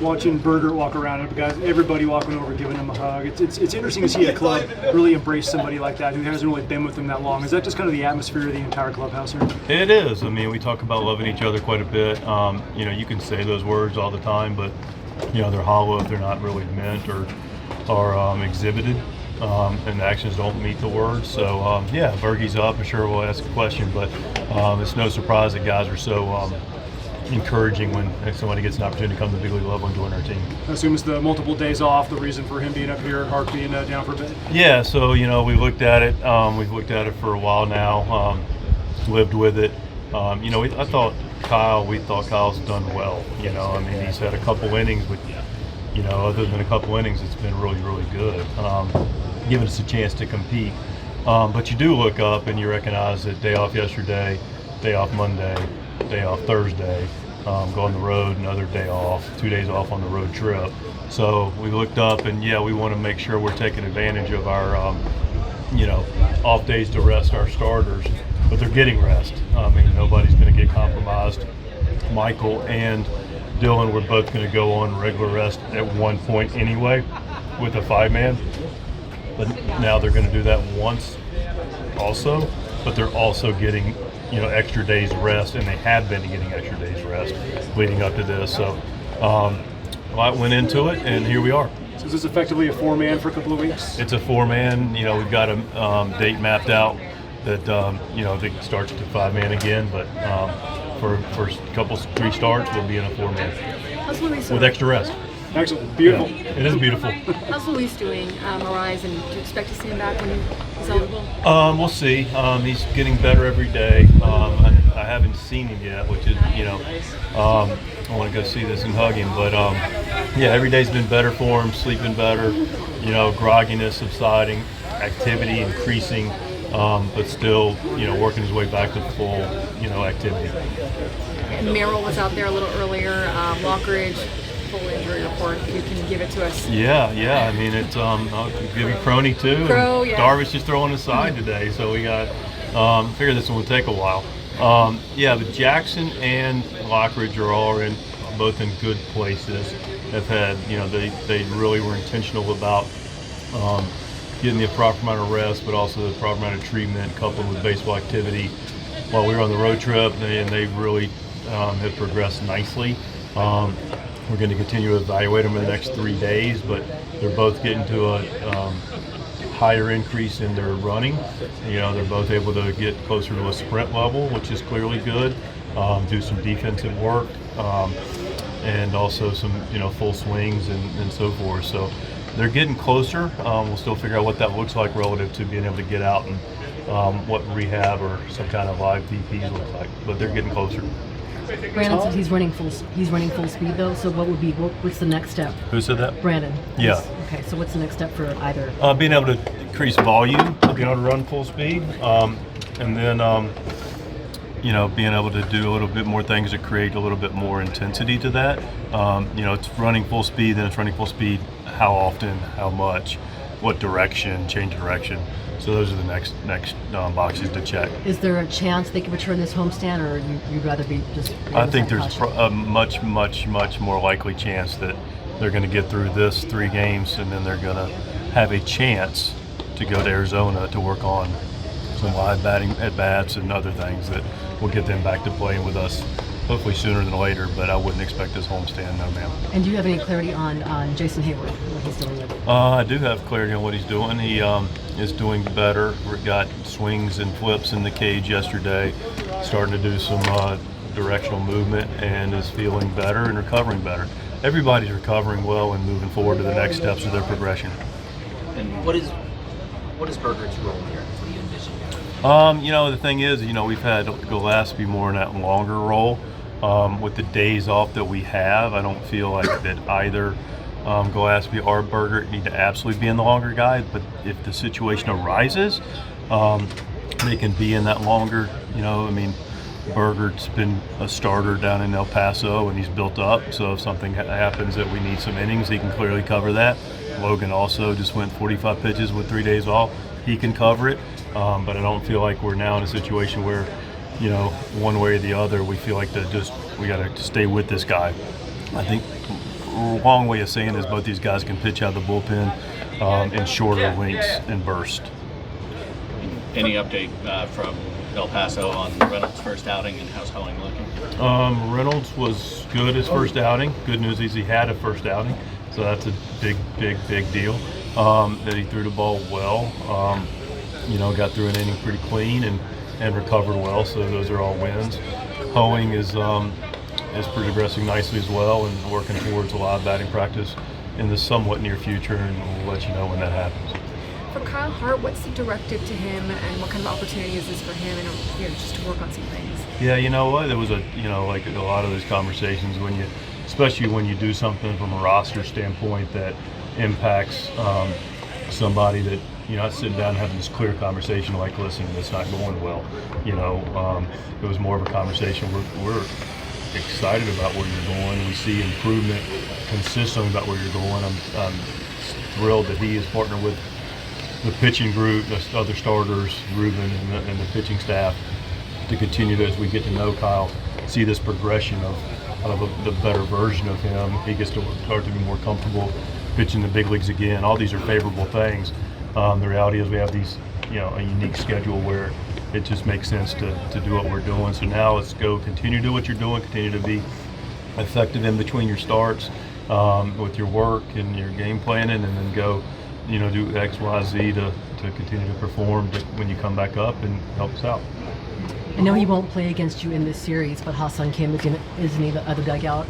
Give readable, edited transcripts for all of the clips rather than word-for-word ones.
watching Bergert walk around, and guys, everybody walking over, giving him a hug. It's interesting to see a club really embrace somebody like that who hasn't really been with them that long. Is that just kind of the atmosphere of the entire clubhouse here? It is. I mean, we talk about loving each other quite a bit. You can say those words all the time, but they're hollow if they're not really meant or exhibited, and the actions don't meet the words. So Bergie's up. I'm sure we'll ask a question, but it's no surprise that guys are so encouraging when somebody gets an opportunity to come to the big league level and join our team. I assume it's the multiple days off, the reason for him being up here, Hart being down for a bit. Yeah, so we looked at it. We've looked at it for a while now. Lived with it. I thought Kyle's done well. He's had a couple innings, but other than a couple innings, it's been really, really good. Giving us a chance to compete. But you do look up and you recognize that day off yesterday, day off Monday, day off Thursday, go on the road, another day off, 2 days off on the road trip. So we looked up and we want to make sure we're taking advantage of our off days to rest our starters, but they're getting rest. Nobody's going to get compromised. Michael and Dylan were both going to go on regular rest at one point anyway with a 5-man, but now they're going to do that once also, but they're also getting extra days rest, and they have been getting extra days rest leading up to this. So a lot went into it, and here we are. So is this effectively a 4-man for a couple of weeks? It's a 4-man. We've got a date mapped out that that starts to 5-man again, but for a couple 3 starts, we'll be in a 4-man with extra rest. Excellent. Beautiful. Yeah, it is beautiful. How's Luis doing, Arraez, and do you expect to see him back when he's eligible? We'll see. He's getting better every day. I haven't seen him yet, which is, I want to go see this and hug him. But, every day's been better for him, sleeping better, grogginess subsiding, activity increasing, but still, working his way back to full, activity. And Merrill was out there a little earlier, Lockridge. Full injury report, if you can give it to us. Yeah. I mean, it's I'll give you Crony too. Darvish just throwing aside today, so we got figure this one will take a while. But Jackson and Lockridge are both in good places. Have had they really were intentional about getting the proper amount of rest, but also the proper amount of treatment coupled with baseball activity while we were on the road trip, and they really have progressed nicely. We're going to continue to evaluate them in the next 3 days, but they're both getting to a higher increase in their running. They're both able to get closer to a sprint level, which is clearly good. Do some defensive work, and also some full swings and so forth. So they're getting closer. We'll still figure out what that looks like relative to being able to get out and what rehab or some kind of live DPs looks like. But they're getting closer. Brandon said he's running full speed though. So what's the next step? Who said that? Brandon. Yeah. Okay. So what's the next step for either? Being able to increase volume, being able to run full speed, and then being able to do a little bit more things to create a little bit more intensity to that. It's running full speed, then it's running full speed. How often? How much? What direction? Change direction. So those are the next boxes to check. Is there a chance they can return this homestand, or you'd rather be just? I think there's a much more likely chance that they're going to get through this 3 games, and then they're going to have a chance to go to Arizona to work on some live batting at bats and other things that will get them back to playing with us. Hopefully sooner than later, but I wouldn't expect this homestand, no ma'am. And do you have any clarity on Jason Heyward, what he's doing with it? I do have clarity on what he's doing. He is doing better. We got swings and flips in the cage yesterday, starting to do some directional movement, and is feeling better and recovering better. Everybody's recovering well and moving forward to the next steps of their progression. And what is Bergert's role here? What do you envision? The thing is, we've had Gillespie more in that longer role. With the days off that we have, I don't feel like that either Gillespie or Bergert need to absolutely be in the longer guy, but if the situation arises, they can be in that longer, Bergert's been a starter down in El Paso and he's built up, so if something happens that we need some innings, he can clearly cover that. Logan also just went 45 pitches with 3 days off. He can cover it, but I don't feel like we're now in a situation where one way or the other, we feel like we got to stay with this guy. I think long way of saying is both these guys can pitch out of the bullpen in shorter lengths and burst. Any update from El Paso on Reynolds' first outing, and how's Hoeing looking? Reynolds was good his first outing. Good news is he had a first outing, so that's a big deal. That he threw the ball well. Got through an inning pretty clean and recovered well. So those are all wins. Hoeing is progressing nicely as well and working towards a lot of batting practice in the somewhat near future, and we'll let you know when that happens. For Kyle Hart, what's the directive to him, and what kind of opportunity is this for him, and just to work on some things? Yeah, you know what? There was like a lot of those conversations especially when you do something from a roster standpoint that impacts somebody that not sitting down and having this clear conversation like, listen, it's not going well. It was more of a conversation. We're excited about where you're going. We see improvement consistently about where you're going. I'm thrilled that he is partnered with the pitching group, the other starters, Ruben, and the pitching staff to continue to, as we get to know Kyle, see this progression of the better version of him. He gets to start to be more comfortable pitching the big leagues again. All these are favorable things. The reality is we have these, a unique schedule where it just makes sense to do what we're doing. So now let's go continue to do what you're doing, continue to be effective in between your starts with your work and your game planning, and then go do X, Y, Z to continue to perform when you come back up and help us out. I know he won't play against you in this series, but Ha-Seong Kim is in the other dugout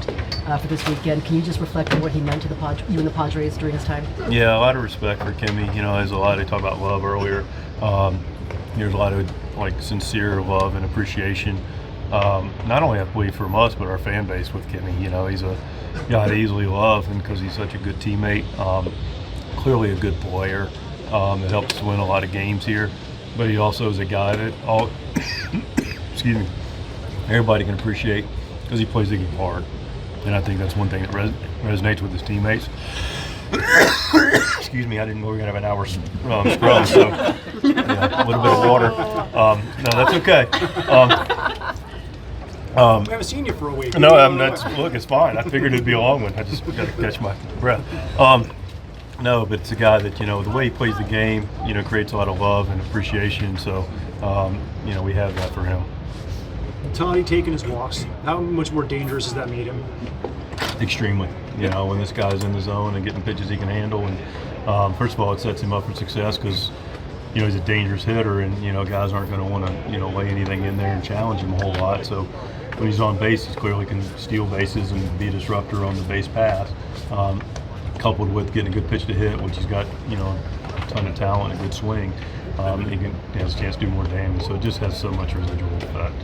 for this weekend. Can you just reflect on what he meant to you and the Padres during his time? Yeah, a lot of respect for Kimmy. There's a lot of talk about love earlier. There's a lot of sincere love and appreciation. Not only I believe from us, but our fan base with Kimmy. He's a guy to easily love, and because he's such a good teammate. Clearly a good player that helps us win a lot of games here, but he also is a guy that excuse me, everybody can appreciate because he plays the game hard, and I think that's one thing that resonates with his teammates. Excuse me, I didn't know we were gonna have an hour scrum, so a little bit of water. No, that's okay. We haven't seen you for a week. No, look, it's fine. I figured it'd be a long one. I just got to catch my breath. No, but it's a guy that, the way he plays the game, creates a lot of love and appreciation. So, we have that for him. Toddy taking his walks, how much more dangerous has that made him? Extremely. When this guy's in the zone and getting pitches he can handle. And first of all, it sets him up for success because, he's a dangerous hitter, and, guys aren't going to want to, lay anything in there and challenge him a whole lot. So when he's on base, he clearly can steal bases and be a disruptor on the base pass. Coupled with getting a good pitch to hit, which he's got, a ton of talent, a good swing, he has a chance to do more damage. So it just has so much residual effect.